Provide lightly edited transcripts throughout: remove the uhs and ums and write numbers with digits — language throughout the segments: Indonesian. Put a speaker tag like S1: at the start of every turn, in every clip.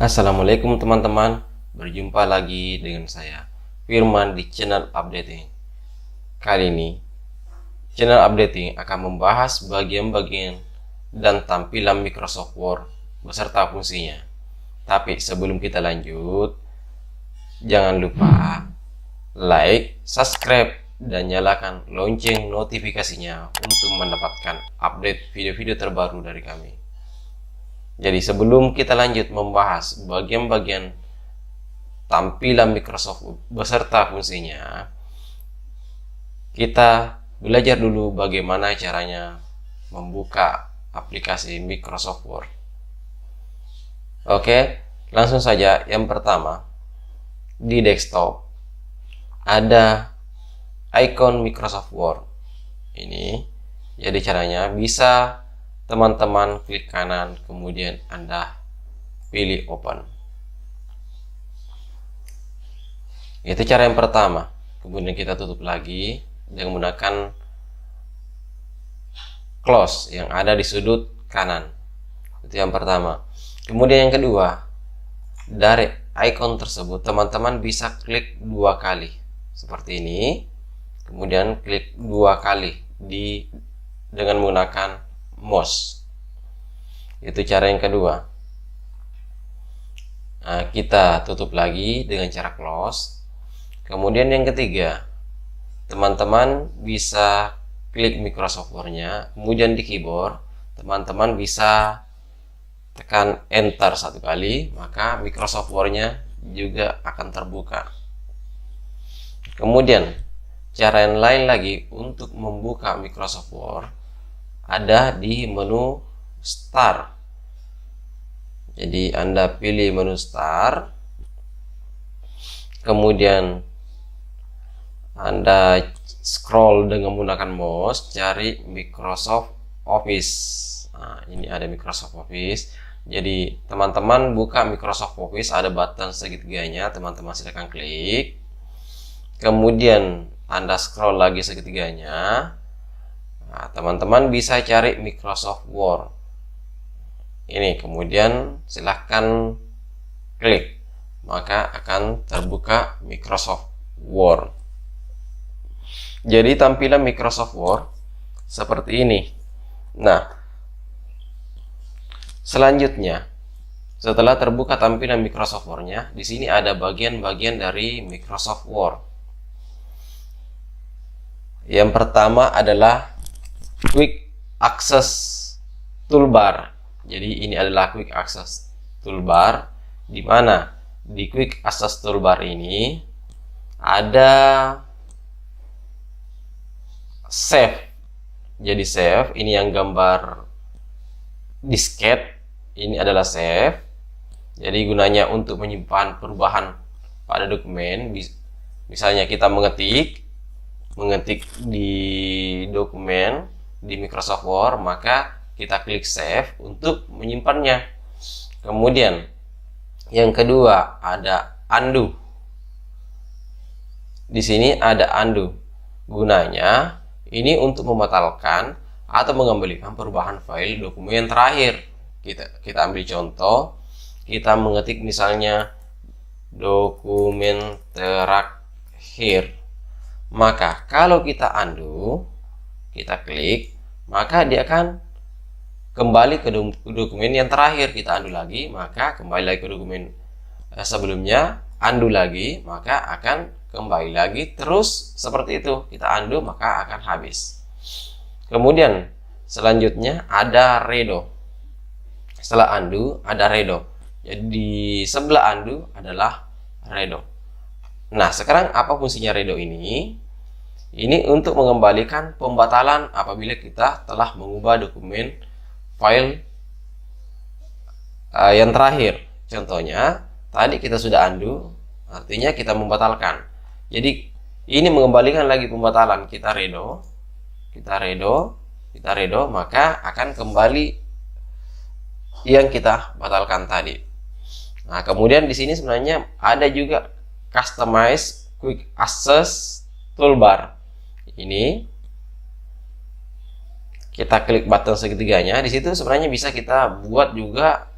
S1: Assalamualaikum teman-teman, berjumpa lagi dengan saya Firman di channel Updating. Kali ini channel Updating akan membahas bagian-bagian dan tampilan Microsoft Word beserta fungsinya. Tapi sebelum kita lanjut, jangan lupa like, subscribe, dan nyalakan lonceng notifikasinya untuk mendapatkan update video-video terbaru dari kami. Jadi sebelum kita lanjut membahas bagian-bagian tampilan Microsoft beserta fungsinya, kita belajar dulu bagaimana caranya membuka aplikasi Microsoft Word. Oke, langsung saja. Yang pertama, di desktop ada icon Microsoft Word. Ini jadi caranya bisa teman-teman klik kanan, kemudian Anda pilih open. Itu cara yang pertama. Kemudian kita tutup lagi dengan menggunakan close yang ada di sudut kanan. Itu yang pertama. Kemudian yang kedua, dari icon tersebut teman-teman bisa klik dua kali seperti ini. Kemudian klik dua kali dengan menggunakan mouse. Itu cara yang kedua. Nah, kita tutup lagi dengan cara close. Kemudian yang ketiga, teman-teman bisa klik Microsoft Word-nya, kemudian di keyboard teman-teman bisa tekan enter satu kali, maka Microsoft Word-nya juga akan terbuka. Kemudian cara yang lain lagi untuk membuka Microsoft Word ada di menu Start. Jadi Anda pilih menu Start, kemudian Anda scroll dengan menggunakan mouse, cari Microsoft Office. Nah, ini ada Microsoft Office. Jadi teman-teman buka Microsoft Office, ada button segitiganya, teman-teman silakan klik. Kemudian Anda scroll lagi segitiganya. Nah, teman-teman bisa cari Microsoft Word. Ini kemudian silahkan klik, maka akan terbuka Microsoft Word. Jadi tampilan Microsoft Word seperti ini. Nah, selanjutnya setelah terbuka tampilan Microsoft Word-nya, di sini ada bagian-bagian dari Microsoft Word. Yang pertama adalah Quick Access Toolbar. Jadi ini adalah Quick Access Toolbar, di mana di Quick Access Toolbar ini ada save. Jadi save ini yang gambar disket, ini adalah save. Jadi gunanya untuk menyimpan perubahan pada dokumen. Misalnya kita mengetik di dokumen di Microsoft Word, maka kita klik save untuk menyimpannya. Kemudian yang kedua ada undo. Di sini ada undo. Gunanya ini untuk membatalkan atau mengembalikan perubahan file dokumen yang terakhir. Kita ambil contoh, kita mengetik misalnya dokumen terakhir. Maka kalau kita undo, kita klik, maka dia akan kembali ke dokumen yang terakhir. Kita undo lagi, maka kembali lagi ke dokumen sebelumnya, undo lagi, maka akan kembali lagi, terus seperti itu. Kita undo, maka akan habis. Kemudian selanjutnya ada redo. Setelah undo ada redo. Jadi di sebelah undo adalah redo. Nah, sekarang apa fungsinya redo ini? Ini untuk mengembalikan pembatalan apabila kita telah mengubah dokumen file yang terakhir. Contohnya, tadi kita sudah undo, artinya kita membatalkan. Jadi ini mengembalikan lagi pembatalan. Kita redo, maka akan kembali yang kita batalkan tadi. Nah, kemudian di sini sebenarnya ada juga Customize Quick Access Toolbar. Ini kita klik button segitiganya. Di situ sebenarnya bisa kita buat juga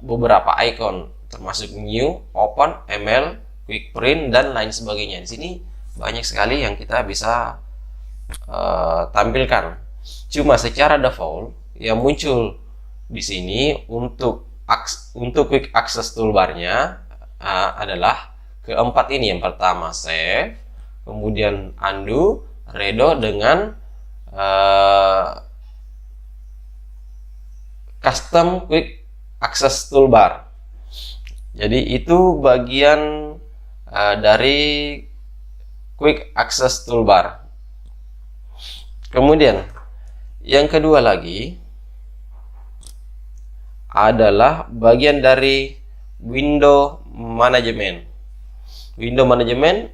S1: beberapa icon. termasuk new, open, ML, quick print, dan lain sebagainya. Di sini banyak sekali yang kita bisa tampilkan. Cuma secara default yang muncul di sini untuk quick access toolbarnya adalah keempat ini. Yang pertama save, kemudian undo, redo dengan custom quick access toolbar. Jadi itu bagian dari quick access toolbar. Kemudian yang kedua lagi adalah bagian dari window management. Window management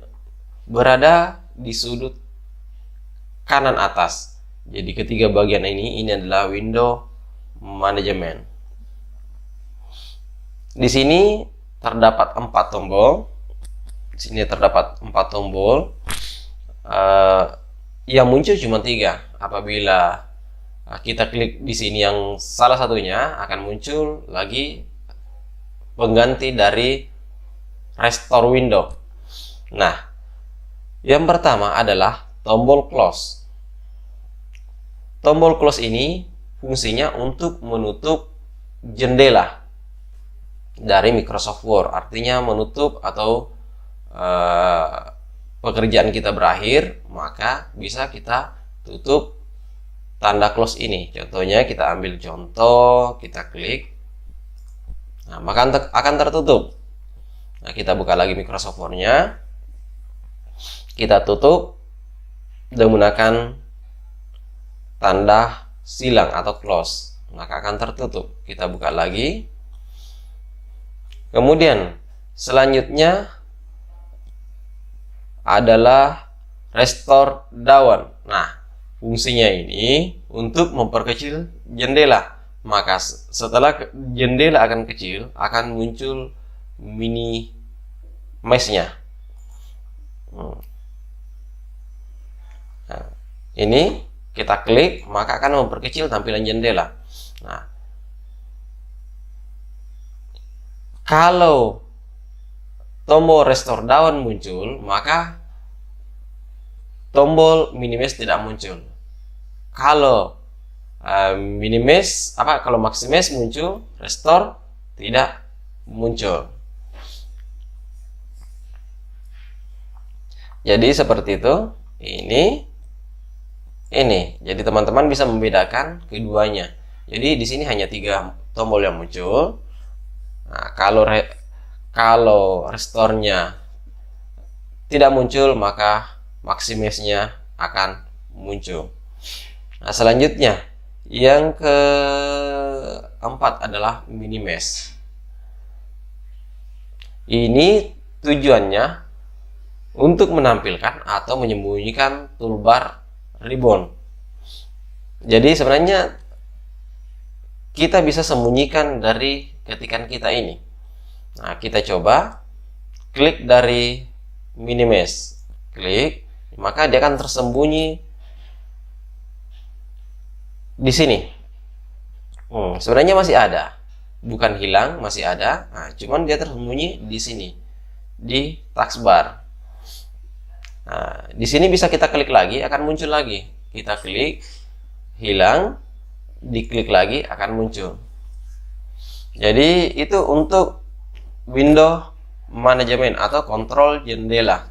S1: berada di sudut kanan atas. Jadi ketiga bagian ini adalah window management. Di sini terdapat 4 tombol. Di sini terdapat 4 tombol. Yang muncul cuma 3. Apabila kita klik di sini yang salah satunya, akan muncul lagi pengganti dari restore window. Nah, yang pertama adalah tombol close. Tombol close ini fungsinya untuk menutup jendela dari Microsoft Word, artinya menutup atau pekerjaan kita berakhir, maka bisa kita tutup tanda close ini. Contohnya kita ambil contoh, kita klik, nah maka akan tertutup. Nah, kita buka lagi Microsoft Word-nya, kita tutup dan menggunakan tanda silang atau close, maka akan tertutup. Kita buka lagi. Kemudian selanjutnya adalah restore down. Nah, fungsinya ini untuk memperkecil jendela. Maka setelah jendela akan kecil, akan muncul mini mesh-nya. Nah, ini kita klik, maka akan memperkecil tampilan jendela. Nah, kalau tombol restore down muncul, maka tombol mini mesh tidak muncul. Kalau kalau maxi mesh muncul, restore tidak muncul. Jadi seperti itu. Ini. Jadi teman-teman bisa membedakan keduanya. Jadi di sini hanya 3 tombol yang muncul. Nah, kalau restore-nya tidak muncul, maka maxi mesh-nya akan muncul. Nah, selanjutnya yang keempat adalah mini mesh. Ini tujuannya untuk menampilkan atau menyembunyikan toolbar ribbon. Jadi sebenarnya kita bisa sembunyikan dari ketikan kita ini. Nah, kita coba klik dari mini mesh, klik, maka dia akan tersembunyi di sini. Sebenarnya masih ada, bukan hilang, masih ada. Nah, cuman dia tersembunyi di sini, di taskbar. Nah, di sini bisa kita klik lagi, akan muncul lagi. Kita klik, hilang, diklik lagi, akan muncul. Jadi itu untuk window management atau kontrol jendela.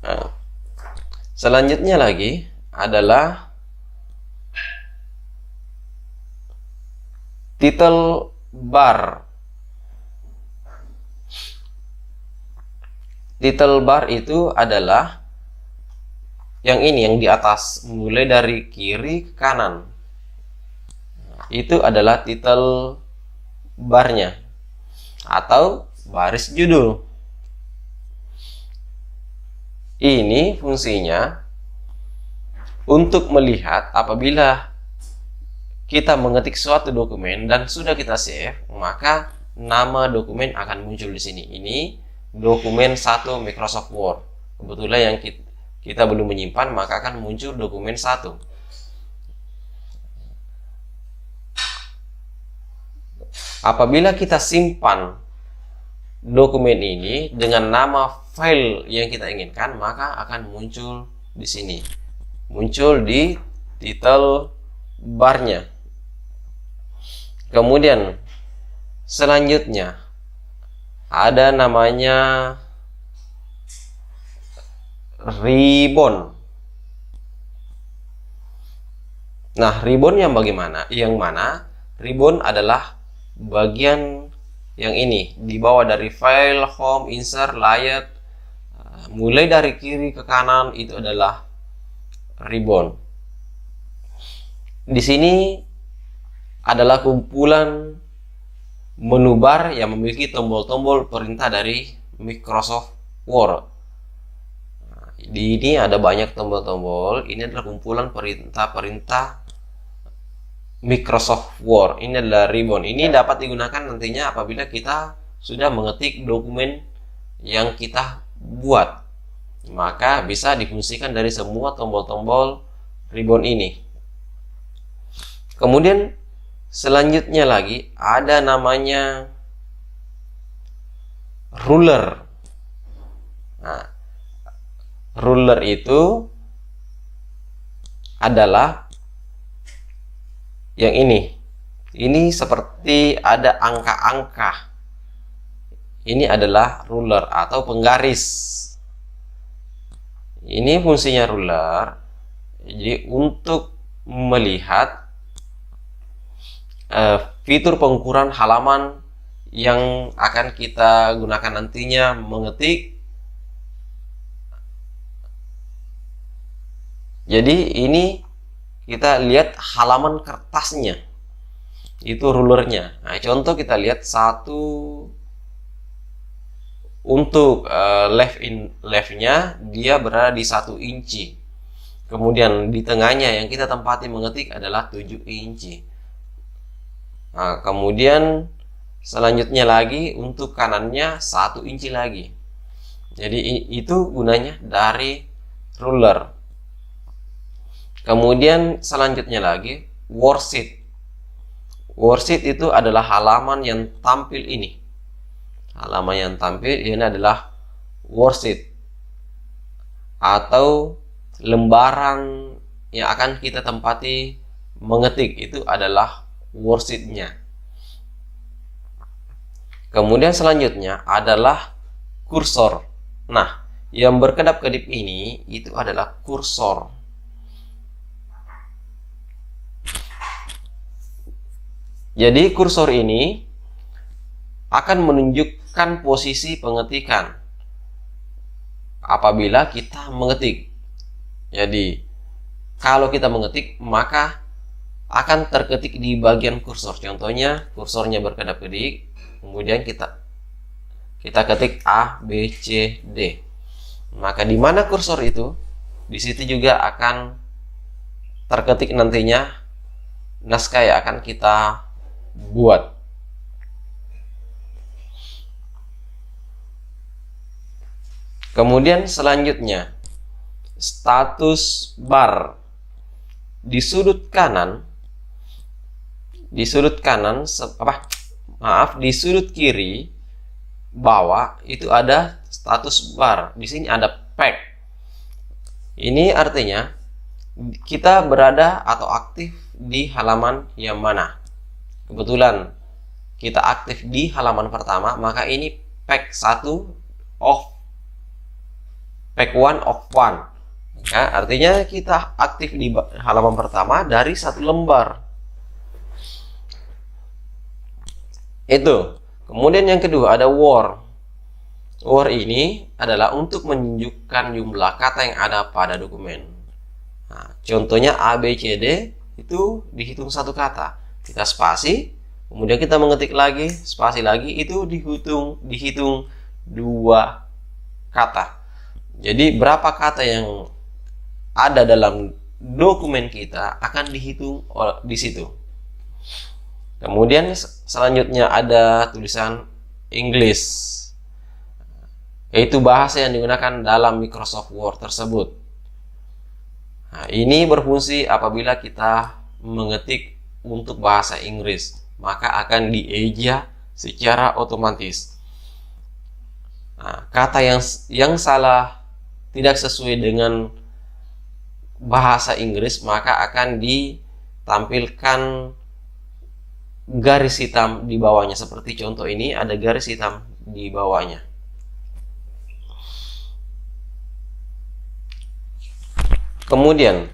S1: Nah, selanjutnya lagi adalah title bar. Title bar itu adalah yang ini, yang di atas, mulai dari kiri ke kanan. Itu adalah title barnya atau baris judul. Ini fungsinya untuk melihat apabila kita mengetik suatu dokumen dan sudah kita save, maka nama dokumen akan muncul di sini. Ini dokumen 1 Microsoft Word. Kebetulan yang kita belum menyimpan, maka akan muncul dokumen 1. Apabila kita simpan dokumen ini dengan nama file yang kita inginkan, maka akan muncul di sini, muncul di title barnya. Kemudian selanjutnya ada namanya ribbon. Nah, ribbon yang bagaimana? Yang mana? Ribbon adalah bagian yang ini, di bawah dari file, home, insert, layout, mulai dari kiri ke kanan itu adalah ribbon. Di sini adalah kumpulan menu bar yang memiliki tombol-tombol perintah dari Microsoft Word. Di ini ada banyak tombol-tombol. Ini adalah kumpulan perintah-perintah Microsoft Word. Ini adalah ribbon. Ini dapat digunakan nantinya apabila kita sudah mengetik dokumen yang kita buat. Maka bisa difungsikan dari semua tombol-tombol ribbon ini. Kemudian selanjutnya lagi ada namanya ruler. Nah, ruler itu adalah yang ini. Ini seperti ada angka-angka. Ini adalah ruler atau penggaris. Ini fungsinya ruler. Jadi untuk melihat fitur pengukuran halaman yang akan kita gunakan nantinya mengetik. Jadi ini kita lihat halaman kertasnya, itu rulernya. Nah, contoh kita lihat satu untuk leftnya dia berada di 1 inci. Kemudian di tengahnya yang kita tempati mengetik adalah 7 inci. Nah, kemudian selanjutnya lagi untuk kanannya 1 inci lagi. Jadi itu gunanya dari ruler. Kemudian selanjutnya lagi worksheet. Worksheet itu adalah halaman yang tampil ini. Halaman yang tampil ini adalah worksheet atau lembaran yang akan kita tempati mengetik, itu adalah worksheet-nya. Kemudian selanjutnya adalah kursor. Nah, yang berkedap-kedip ini itu adalah kursor. Jadi kursor ini akan menunjukkan posisi pengetikan apabila kita mengetik. Jadi kalau kita mengetik maka akan terketik di bagian kursor. Contohnya kursornya berkedap-kedip, kemudian kita ketik A, B, C, D. Maka di mana kursor itu, di situ juga akan terketik nantinya naskah yang akan kita buat. Kemudian selanjutnya status bar. Di sudut kanan di sudut kiri bawah itu ada status bar. Di sini ada pack. Ini artinya kita berada atau aktif di halaman yang mana. Kebetulan kita aktif di halaman pertama, maka ini pack 1 of pack 1 of 1. Nah, artinya kita aktif di halaman pertama dari 1 lembar. Itu. Kemudian yang kedua ada word. Word ini adalah untuk menunjukkan jumlah kata yang ada pada dokumen. Nah, contohnya A, B, C, D itu dihitung 1 kata. Kita spasi, kemudian kita mengetik lagi, spasi lagi, itu dihitung 2 kata. Jadi berapa kata yang ada dalam dokumen kita akan dihitung di situ. Kemudian selanjutnya ada tulisan English, yaitu bahasa yang digunakan dalam Microsoft Word tersebut. Nah, ini berfungsi apabila kita mengetik untuk bahasa Inggris, maka akan dieja secara otomatis. Nah, kata yang salah, tidak sesuai dengan bahasa Inggris, maka akan ditampilkan garis hitam di bawahnya. Seperti contoh ini, ada garis hitam di bawahnya. Kemudian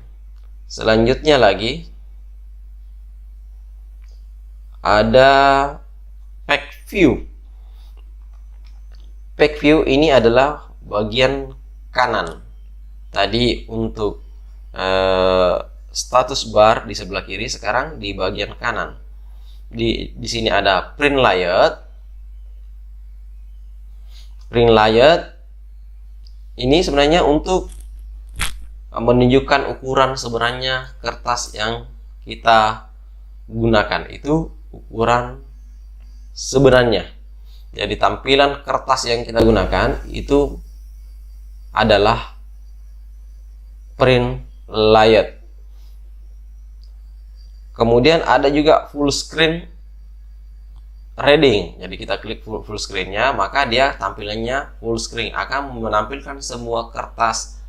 S1: selanjutnya lagi ada page view. Page view ini adalah bagian kanan. Tadi untuk status bar di sebelah kiri, sekarang di bagian kanan. Di sini ada print layout. Print layout ini sebenarnya untuk menunjukkan ukuran sebenarnya kertas yang kita gunakan. Itu ukuran sebenarnya. Jadi tampilan kertas yang kita gunakan itu adalah print layout. Kemudian ada juga full screen reading. Jadi kita klik full screen-nya, maka dia tampilannya full screen, akan menampilkan semua kertas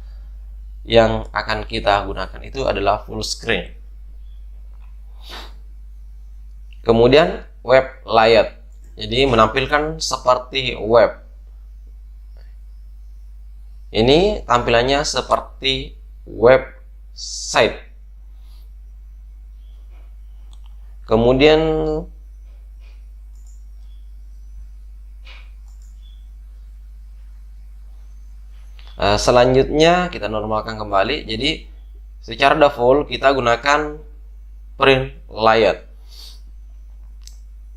S1: yang akan kita gunakan itu adalah full screen. Kemudian web layout, jadi menampilkan seperti web. Ini tampilannya seperti website. Kemudian selanjutnya kita normalkan kembali. Jadi secara default kita gunakan print layout.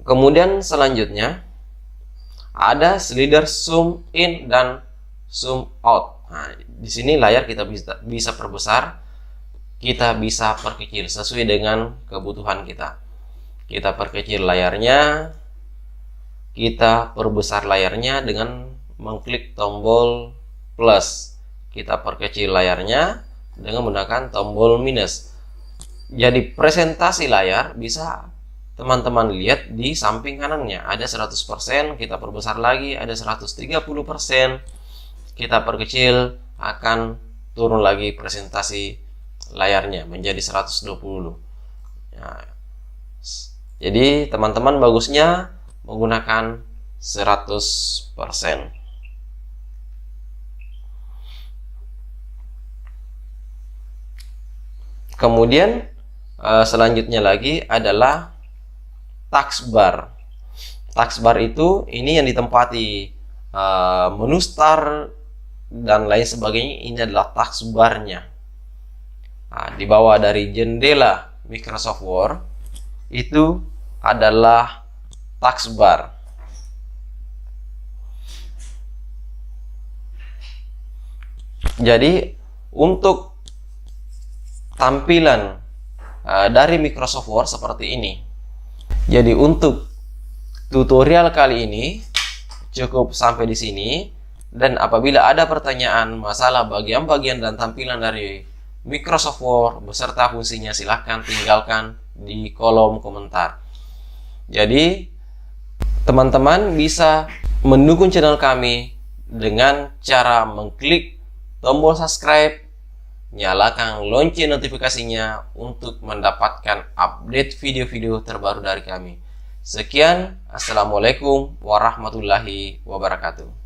S1: Kemudian selanjutnya ada slider zoom in dan zoom out. Nah, di sini layar kita bisa perbesar, kita bisa perkecil sesuai dengan kebutuhan kita. Kita perkecil layarnya, kita perbesar layarnya dengan mengklik tombol plus. Kita perkecil layarnya dengan menggunakan tombol minus. Jadi presentasi layar bisa teman-teman lihat di samping kanannya. Ada 100%, kita perbesar lagi, ada 130%. Kita perkecil, akan turun lagi presentasi layarnya menjadi 120. Nah, jadi teman-teman bagusnya menggunakan 100%. Kemudian selanjutnya lagi adalah taskbar. Taskbar itu ini yang ditempati menu start dan lain sebagainya. Ini adalah taskbarnya. Nah, di bawah dari jendela Microsoft Word itu adalah taskbar. Jadi untuk tampilan dari Microsoft Word seperti ini. Jadi untuk tutorial kali ini cukup sampai di sini, dan apabila ada pertanyaan masalah bagian-bagian dan tampilan dari Microsoft Word beserta fungsinya, silahkan tinggalkan di kolom komentar. Jadi teman-teman bisa mendukung channel kami dengan cara mengklik tombol subscribe, nyalakan lonceng notifikasinya untuk mendapatkan update video-video terbaru dari kami. Sekian, assalamualaikum warahmatullahi wabarakatuh.